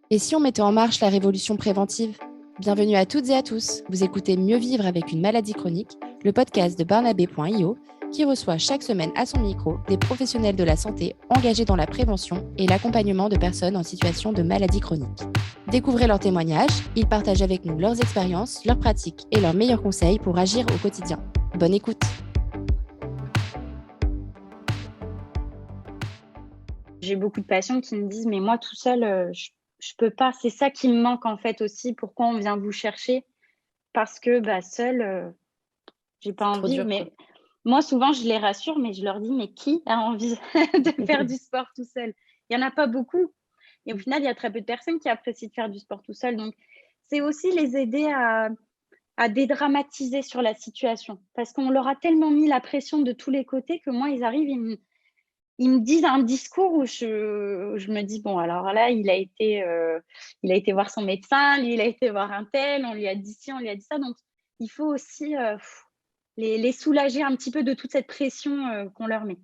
Et si on mettait en marche la révolution préventive? Bienvenue à toutes et à tous. Vous écoutez Mieux vivre avec une maladie chronique, le podcast de Barnabé.io, qui reçoit chaque semaine à son micro des professionnels de la santé engagés dans la prévention et l'accompagnement de personnes en situation de maladie chronique. Découvrez leurs témoignages, ils partagent avec nous leurs expériences, leurs pratiques et leurs meilleurs conseils pour agir au quotidien. Bonne écoute! J'ai beaucoup de patients qui me disent mais moi tout seul je peux pas, c'est ça qui me manque en fait aussi, pourquoi on vient vous chercher, parce que seul j'ai pas Trop envie. dur, Mais quoi. moi souvent je les rassure, mais je leur dis mais qui a envie de faire du sport tout seul? Il y en a pas beaucoup et au final il y a très peu de personnes qui apprécient de faire du sport tout seul, donc c'est aussi les aider à dédramatiser sur la situation, parce qu'on leur a tellement mis la pression de tous les côtés que moi ils arrivent, ils me disent un discours où je me dis bon, alors là il a été voir son médecin, lui il a été voir un tel, on lui a dit ci, on lui a dit ça, donc il faut aussi les soulager un petit peu de toute cette pression qu'on leur met.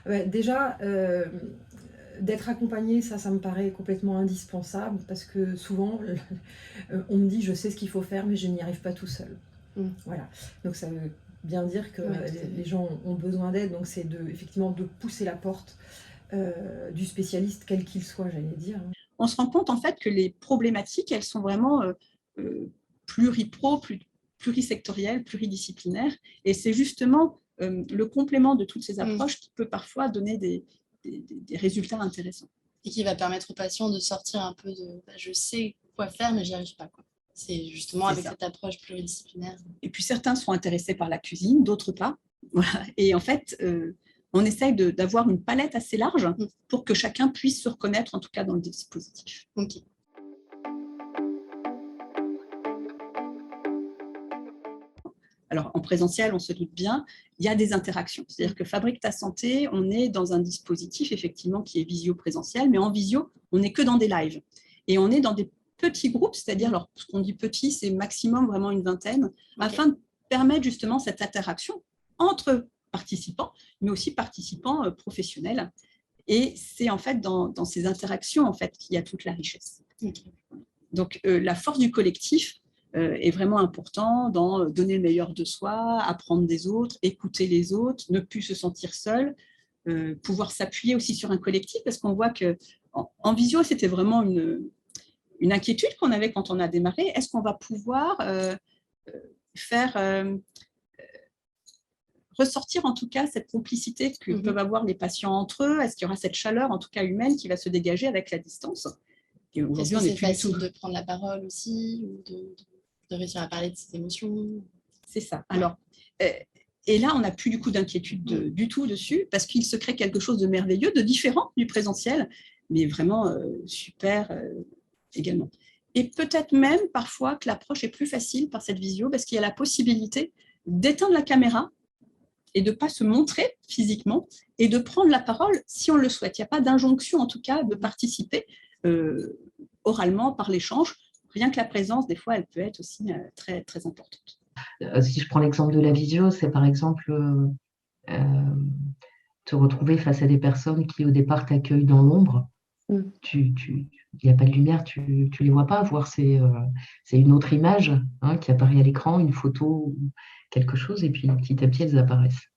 Ouais, déjà, d'être accompagné, ça me paraît complètement indispensable parce que souvent, on me dit je sais ce qu'il faut faire, mais je n'y arrive pas tout seul. Voilà. Donc ça veut bien dire que les gens ont besoin d'aide. Donc c'est effectivement de pousser la porte du spécialiste, quel qu'il soit, j'allais dire. On se rend compte en fait que les problématiques, elles sont vraiment plurisectorielles, pluridisciplinaires. Et c'est justement le complément de toutes ces approches qui peut parfois donner des résultats intéressants. Et qui va permettre aux patients de sortir un peu de je sais quoi faire, mais j'y arrive pas, quoi. C'est justement avec cette approche pluridisciplinaire. Et puis certains sont intéressés par la cuisine, d'autres pas. Voilà. Et en fait, on essaye d'avoir une palette assez large pour que chacun puisse se reconnaître, en tout cas dans le dispositif. Ok. Alors, en présentiel, on se doute bien, il y a des interactions. C'est-à-dire que Fabrique ta santé, on est dans un dispositif, effectivement, qui est visio-présentiel, mais en visio, on n'est que dans des lives. Et on est dans des petits groupes, c'est-à-dire, alors, ce qu'on dit petit, c'est maximum vraiment une vingtaine, afin de permettre justement cette interaction entre participants, mais aussi participants professionnels. Et c'est en fait dans ces interactions en fait, qu'il y a toute la richesse. Okay. Donc, la force du collectif, est vraiment important dans donner le meilleur de soi, apprendre des autres, écouter les autres, ne plus se sentir seul, pouvoir s'appuyer aussi sur un collectif, parce qu'on voit qu'en visio, c'était vraiment une inquiétude qu'on avait quand on a démarré. Est-ce qu'on va pouvoir faire ressortir en tout cas cette complicité que peuvent avoir les patients entre eux? Est-ce qu'il y aura cette chaleur, en tout cas humaine, qui va se dégager avec la distance? Et est-ce que c'est facile de prendre la parole aussi, ou de réussir à parler de ses émotions? C'est ça. Alors, et là, on n'a plus du coup d'inquiétude du tout dessus, parce qu'il se crée quelque chose de merveilleux, de différent du présentiel, mais vraiment super également. Et peut-être même parfois que l'approche est plus facile par cette visio, parce qu'il y a la possibilité d'éteindre la caméra et de ne pas se montrer physiquement, et de prendre la parole si on le souhaite. Il n'y a pas d'injonction, en tout cas, de participer oralement par l'échange. Rien que la présence, des fois, elle peut être aussi très, très importante. Si je prends l'exemple de la visio, c'est par exemple te retrouver face à des personnes qui, au départ, t'accueillent dans l'ombre. Il n'y a pas de lumière, tu ne les vois pas. Voir, c'est une autre image qui apparaît à l'écran, une photo, quelque chose, et puis petit à petit, elles apparaissent.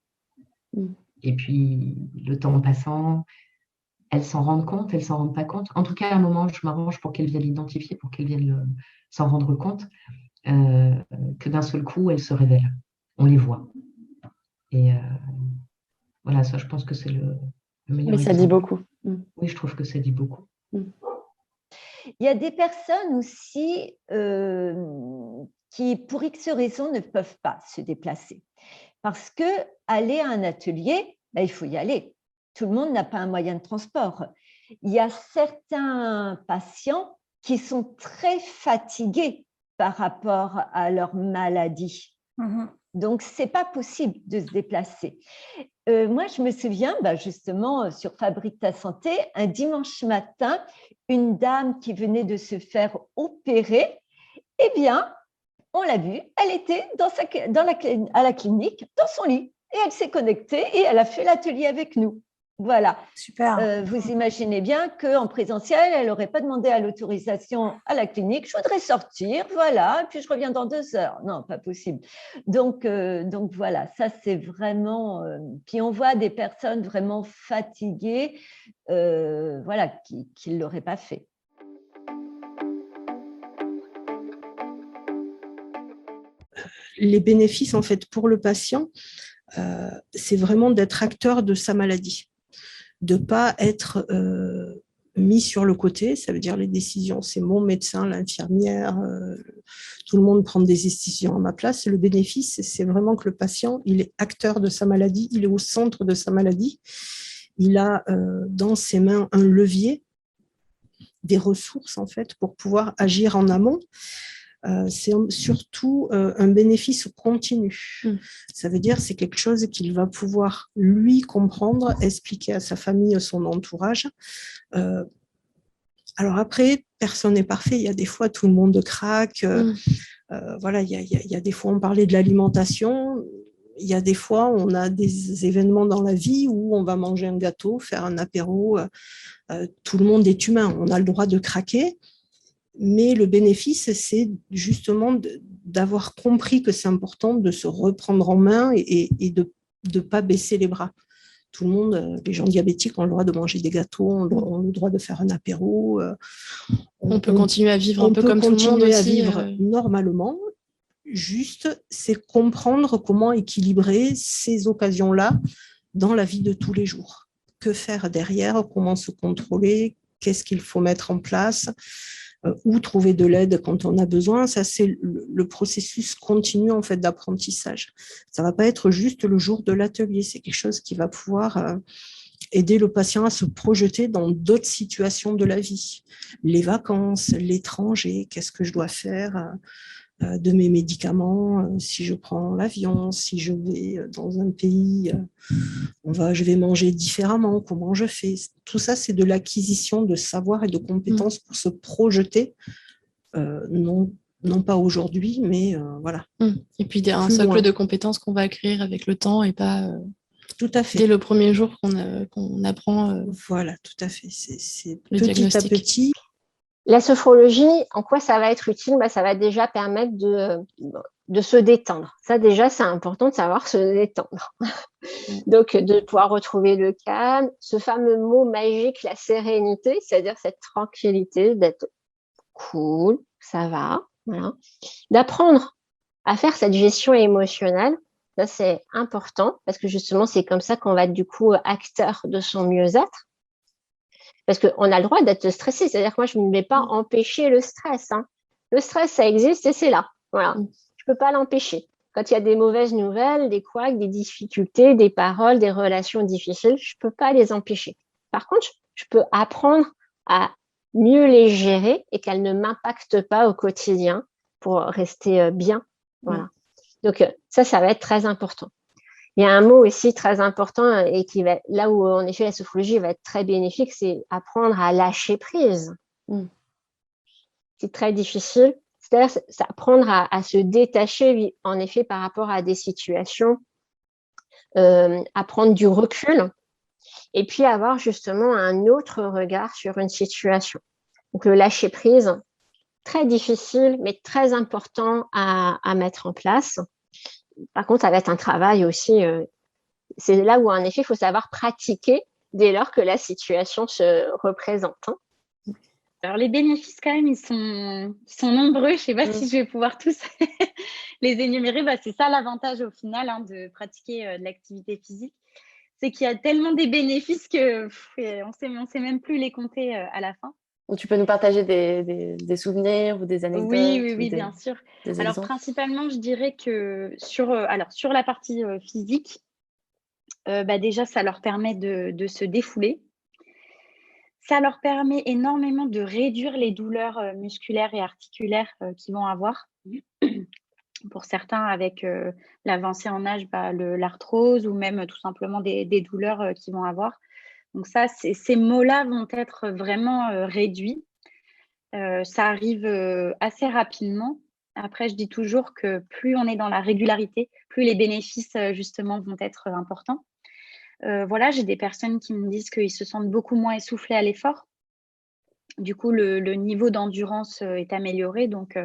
Et puis, le temps en passant, elles s'en rendent compte, elles ne s'en rendent pas compte. En tout cas, à un moment, je m'arrange pour qu'elles viennent l'identifier, pour qu'elles viennent s'en rendre compte, que d'un seul coup, elles se révèlent. On les voit. Et voilà, ça, je pense que c'est le meilleur exemple. Mais ça dit beaucoup. Oui, je trouve que ça dit beaucoup. Il y a des personnes aussi qui, pour X raisons, ne peuvent pas se déplacer. Parce qu'aller à un atelier, il faut y aller. Tout le monde n'a pas un moyen de transport. Il y a certains patients qui sont très fatigués par rapport à leur maladie. Donc, ce n'est pas possible de se déplacer. Moi, je me souviens, justement, sur Fabrique ta santé, un dimanche matin, une dame qui venait de se faire opérer, eh bien, on l'a vue, elle était à la clinique, dans son lit, et elle s'est connectée et elle a fait l'atelier avec nous. Voilà. Super. Vous imaginez bien qu'en présentiel, elle n'aurait pas demandé à l'autorisation à la clinique. Je voudrais sortir, voilà, puis je reviens dans 2 heures. Non, pas possible. Donc voilà, ça c'est vraiment. Puis on voit des personnes vraiment fatiguées, voilà, qui ne l'auraient pas fait. Les bénéfices, en fait, pour le patient, c'est vraiment d'être acteur de sa maladie, de ne pas être mis sur le côté. Ça veut dire les décisions, c'est mon médecin, l'infirmière, tout le monde prend des décisions à ma place. Le bénéfice, c'est vraiment que le patient, il est acteur de sa maladie, il est au centre de sa maladie, il a dans ses mains un levier, des ressources, en fait, pour pouvoir agir en amont. C'est surtout un bénéfice continu. Ça veut dire que c'est quelque chose qu'il va pouvoir lui comprendre, expliquer à sa famille, à son entourage. Alors après, personne n'est parfait. Il y a des fois, tout le monde craque. Voilà, il y a des fois, on parlait de l'alimentation. Il y a des fois, on a des événements dans la vie où on va manger un gâteau, faire un apéro. Tout le monde est humain. On a le droit de craquer. Mais le bénéfice, c'est justement d'avoir compris que c'est important de se reprendre en main et de ne pas baisser les bras. Tout le monde, les gens diabétiques ont le droit de manger des gâteaux, ont le droit de faire un apéro. On peut continuer à vivre un peu comme tout le monde aussi. On peut continuer à vivre normalement. Juste, c'est comprendre comment équilibrer ces occasions-là dans la vie de tous les jours. Que faire derrière? Comment se contrôler? Qu'est-ce qu'il faut mettre en place? Ou trouver de l'aide quand on a besoin. Ça, c'est le processus continu en fait d'apprentissage. Ça ne va pas être juste le jour de l'atelier. C'est quelque chose qui va pouvoir aider le patient à se projeter dans d'autres situations de la vie. Les vacances, l'étranger, qu'est-ce que je dois faire de mes médicaments, si je prends l'avion, si je vais dans un pays, je vais manger différemment, comment je fais. Tout ça, c'est de l'acquisition de savoir et de compétences pour se projeter, non pas aujourd'hui, mais voilà. Et puis un socle de compétences qu'on va acquérir avec le temps et pas tout à fait. Dès le premier jour qu'on apprend. Voilà, tout à fait. C'est petit à petit. La sophrologie, en quoi ça va être utile? Ça va déjà permettre de se détendre. Ça, déjà, c'est important de savoir se détendre. Donc, de pouvoir retrouver le calme, ce fameux mot magique, la sérénité, c'est-à-dire cette tranquillité, d'être cool, ça va. Voilà. D'apprendre à faire cette gestion émotionnelle, ça, c'est important parce que justement, c'est comme ça qu'on va être du coup acteur de son mieux-être. Parce qu'on a le droit d'être stressé, c'est-à-dire que moi, je ne vais pas empêcher le stress. Le stress, ça existe et c'est là. Voilà. Je ne peux pas l'empêcher. Quand il y a des mauvaises nouvelles, des couacs, des difficultés, des paroles, des relations difficiles, je ne peux pas les empêcher. Par contre, je peux apprendre à mieux les gérer et qu'elles ne m'impactent pas au quotidien pour rester bien. Voilà. Donc, ça va être très important. Il y a un mot aussi très important et qui va, là où en effet la sophrologie va être très bénéfique, c'est apprendre à lâcher prise. C'est très difficile. C'est-à-dire apprendre à se détacher en effet par rapport à des situations, à prendre du recul et puis avoir justement un autre regard sur une situation. Donc le lâcher prise, très difficile mais très important à mettre en place. Par contre, ça va être un travail aussi. C'est là où, en effet, il faut savoir pratiquer dès lors que la situation se représente. Alors, les bénéfices, quand même, ils sont nombreux. Je ne sais pas si je vais pouvoir tous les énumérer. C'est ça l'avantage, au final, de pratiquer de l'activité physique. C'est qu'il y a tellement des bénéfices qu'on ne sait même plus les compter à la fin. Donc, tu peux nous partager des souvenirs ou des anecdotes? Oui, bien sûr. Alors, principalement, je dirais que sur la partie physique, déjà, ça leur permet de se défouler. Ça leur permet énormément de réduire les douleurs musculaires et articulaires qu'ils vont avoir. Pour certains, avec l'avancée en âge, l'arthrose ou même tout simplement des douleurs qu'ils vont avoir. Donc ça, ces maux-là vont être vraiment réduits. Ça arrive assez rapidement. Après, je dis toujours que plus on est dans la régularité, plus les bénéfices, justement, vont être importants. Voilà, j'ai des personnes qui me disent qu'ils se sentent beaucoup moins essoufflés à l'effort. Du coup, le niveau d'endurance est amélioré, donc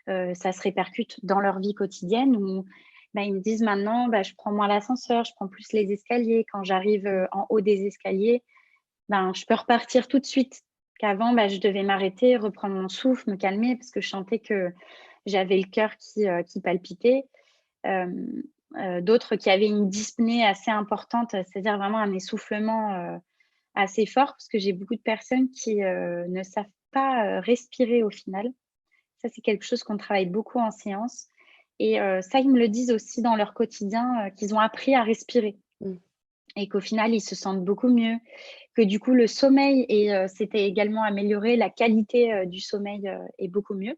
ça se répercute dans leur vie quotidienne où ils me disent maintenant, je prends moins l'ascenseur, je prends plus les escaliers. Quand j'arrive en haut des escaliers, je peux repartir tout de suite. Qu'avant, je devais m'arrêter, reprendre mon souffle, me calmer parce que je sentais que j'avais le cœur qui palpitait. D'autres qui avaient une dyspnée assez importante, c'est-à-dire vraiment un essoufflement assez fort, parce que j'ai beaucoup de personnes qui ne savent pas respirer au final. Ça, c'est quelque chose qu'on travaille beaucoup en séance. Et ça, ils me le disent aussi dans leur quotidien, qu'ils ont appris à respirer. Et qu'au final, ils se sentent beaucoup mieux. Que du coup, le sommeil s'était également amélioré. La qualité du sommeil est beaucoup mieux.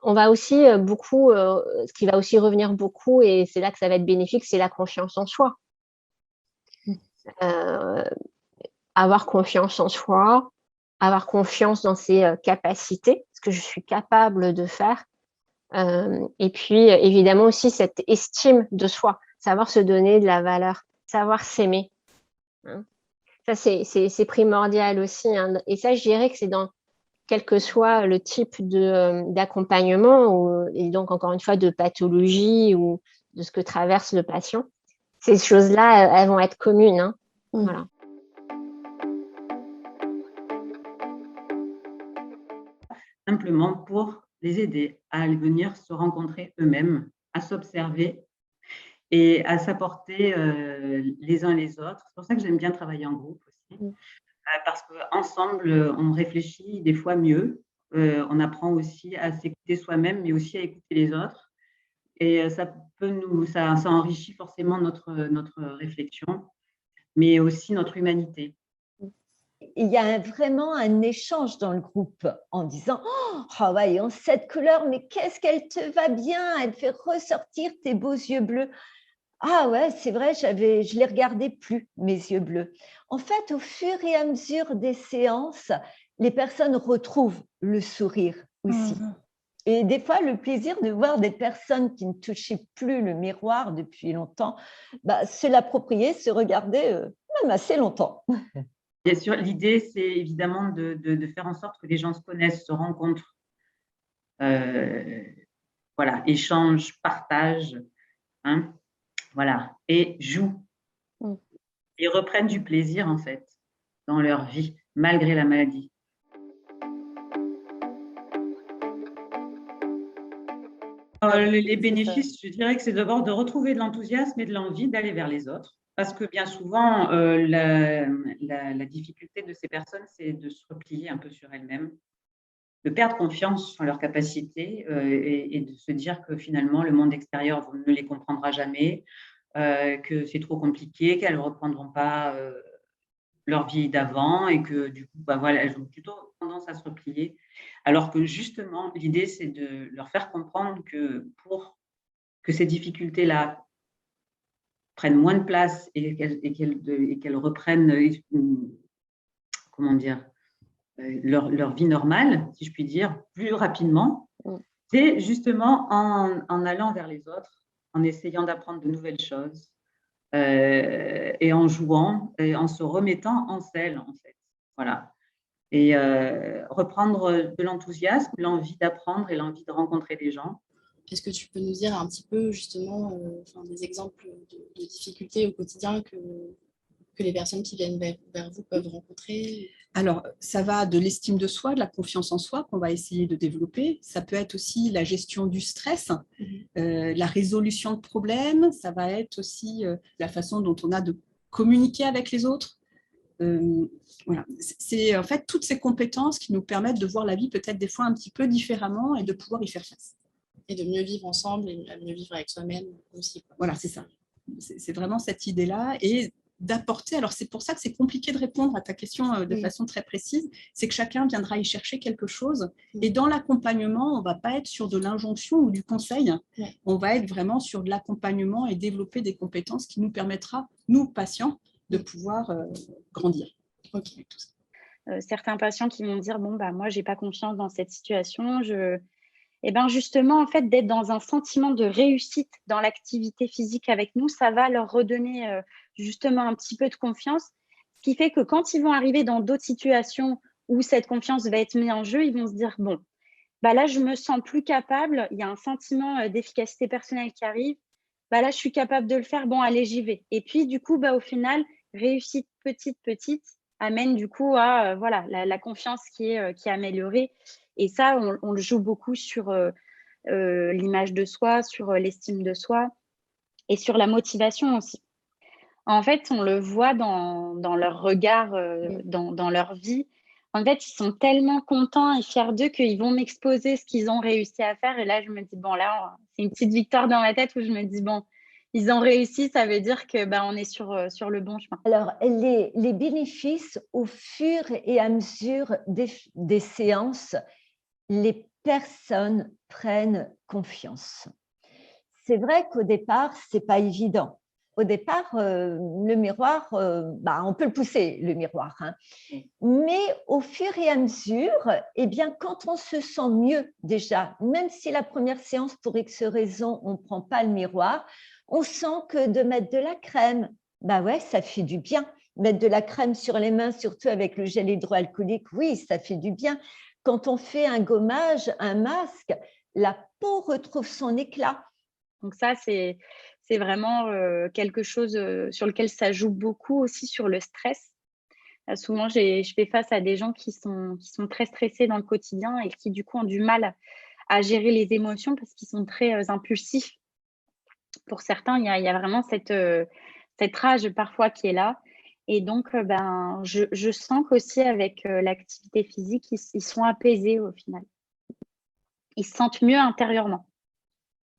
On va aussi beaucoup, ce qui va aussi revenir beaucoup, et c'est là que ça va être bénéfique, c'est la confiance en soi. Avoir confiance en soi, avoir confiance dans ses capacités, ce que je suis capable de faire. Et puis, évidemment, aussi cette estime de soi, savoir se donner de la valeur, savoir s'aimer. Ça, c'est primordial aussi. Et ça, je dirais que c'est dans quel que soit le type d'accompagnement, et donc, encore une fois, de pathologie ou de ce que traverse le patient. Ces choses-là, elles vont être communes. Voilà. Simplement pour les aider à venir se rencontrer eux-mêmes, à s'observer et à s'apporter les uns les autres. C'est pour ça que j'aime bien travailler en groupe aussi, parce qu'ensemble, on réfléchit des fois mieux, on apprend aussi à s'écouter soi-même, mais aussi à écouter les autres. Et ça enrichit forcément notre réflexion, mais aussi notre humanité. Il y a vraiment un échange dans le groupe en disant « Oh, voyons, cette couleur, mais qu'est-ce qu'elle te va bien, elle fait ressortir tes beaux yeux bleus. » Ah ouais, c'est vrai, je les regardais plus, mes yeux bleus. En fait, au fur et à mesure des séances, les personnes retrouvent le sourire aussi. Et des fois, le plaisir de voir des personnes qui ne touchaient plus le miroir depuis longtemps, se l'approprier, se regarder même assez longtemps. Bien sûr, l'idée, c'est évidemment de faire en sorte que les gens se connaissent, se rencontrent, échangent, partagent, et jouent. Et reprennent du plaisir, en fait, dans leur vie, malgré la maladie. Les bénéfices, je dirais que c'est d'abord de retrouver de l'enthousiasme et de l'envie d'aller vers les autres. Parce que bien souvent, la difficulté de ces personnes, c'est de se replier un peu sur elles-mêmes, de perdre confiance en leurs capacités et de se dire que finalement, le monde extérieur ne les comprendra jamais, que c'est trop compliqué, qu'elles ne reprendront pas leur vie d'avant et que du coup, elles ont plutôt tendance à se replier. Alors que justement, l'idée, c'est de leur faire comprendre que pour que ces difficultés-là prennent moins de place et qu'elles reprennent leur vie normale, si je puis dire, plus rapidement, c'est justement en allant vers les autres, en essayant d'apprendre de nouvelles choses et en jouant, et en se remettant en selle, en fait. Voilà. Et reprendre de l'enthousiasme, l'envie d'apprendre et l'envie de rencontrer des gens. Est-ce que tu peux nous dire un petit peu justement des exemples de difficultés au quotidien que les personnes qui viennent vers vous peuvent rencontrer? Alors, ça va de l'estime de soi, de la confiance en soi qu'on va essayer de développer. Ça peut être aussi la gestion du stress, la résolution de problèmes. Ça va être aussi la façon dont on a de communiquer avec les autres. Voilà. C'est en fait toutes ces compétences qui nous permettent de voir la vie peut-être des fois un petit peu différemment et de pouvoir y faire face. Et de mieux vivre ensemble et de mieux vivre avec soi-même aussi. Voilà, c'est ça. C'est vraiment cette idée-là. Et d'apporter, alors c'est pour ça que c'est compliqué de répondre à ta question de façon très précise, c'est que chacun viendra y chercher quelque chose. Et dans l'accompagnement, on ne va pas être sur de l'injonction ou du conseil. On va être vraiment sur de l'accompagnement et développer des compétences qui nous permettra, nous, patients, de pouvoir grandir. Okay. Certains patients qui vont dire, moi, je n'ai pas confiance dans cette situation, Et bien justement, en fait, d'être dans un sentiment de réussite dans l'activité physique avec nous, ça va leur redonner justement un petit peu de confiance, ce qui fait que quand ils vont arriver dans d'autres situations où cette confiance va être mise en jeu, ils vont se dire, bon, bah là, je me sens plus capable, il y a un sentiment d'efficacité personnelle qui arrive, bah là, je suis capable de le faire, bon, allez, j'y vais. Et puis, du coup, bah, au final, réussite petite amène du coup à voilà, la confiance qui est améliorée. Et ça, on le joue beaucoup sur l'image de soi, sur l'estime de soi et sur la motivation aussi. En fait, on le voit dans leur regard, dans leur vie. En fait, ils sont tellement contents et fiers d'eux qu'ils vont m'exposer ce qu'ils ont réussi à faire. Et là, je me dis, bon, là, c'est une petite victoire dans ma tête où je me dis, bon, ils ont réussi, ça veut dire que on est sur le bon chemin. Alors, les bénéfices, au fur et à mesure des séances, les personnes prennent confiance. C'est vrai qu'au départ, ce n'est pas évident. Au départ, le miroir, on peut le pousser, le miroir. Hein. Mais au fur et à mesure, eh bien, quand on se sent mieux déjà, même si la première séance, pour X raison, on ne prend pas le miroir, on sent que de mettre de la crème, ouais, ça fait du bien. Mettre de la crème sur les mains, surtout avec le gel hydroalcoolique, oui, ça fait du bien. Quand on fait un gommage, un masque, la peau retrouve son éclat. Donc ça, c'est vraiment quelque chose sur lequel ça joue beaucoup aussi sur le stress. Souvent, je fais face à des gens qui sont très stressés dans le quotidien et qui, du coup, ont du mal à gérer les émotions parce qu'ils sont très impulsifs. Pour certains, il y a vraiment cette rage parfois qui est là. Et donc, je sens qu'aussi avec l'activité physique, ils sont apaisés au final. Ils se sentent mieux intérieurement.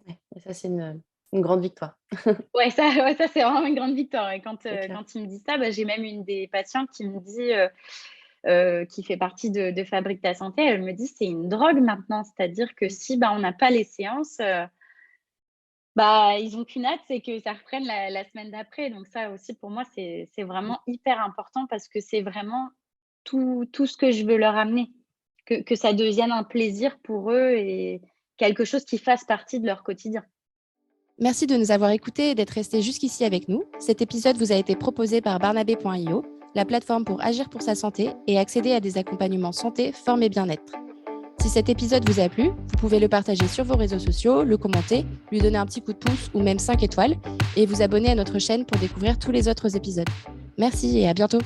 Ouais, et ça, c'est une grande victoire. Ouais, ça c'est vraiment une grande victoire. Et quand il me dit ça, j'ai même une des patientes qui me dit, qui fait partie de Fabrique ta santé, elle me dit c'est une drogue maintenant. C'est-à-dire que si on n'a pas les séances, ils n'ont qu'une hâte, c'est que ça reprenne la semaine d'après. Donc ça aussi, pour moi, c'est vraiment hyper important parce que c'est vraiment tout ce que je veux leur amener. Que ça devienne un plaisir pour eux et quelque chose qui fasse partie de leur quotidien. Merci de nous avoir écoutés et d'être restés jusqu'ici avec nous. Cet épisode vous a été proposé par Barnabé.io, la plateforme pour agir pour sa santé et accéder à des accompagnements santé, forme et bien-être. Si cet épisode vous a plu, vous pouvez le partager sur vos réseaux sociaux, le commenter, lui donner un petit coup de pouce ou même 5 étoiles et vous abonner à notre chaîne pour découvrir tous les autres épisodes. Merci et à bientôt.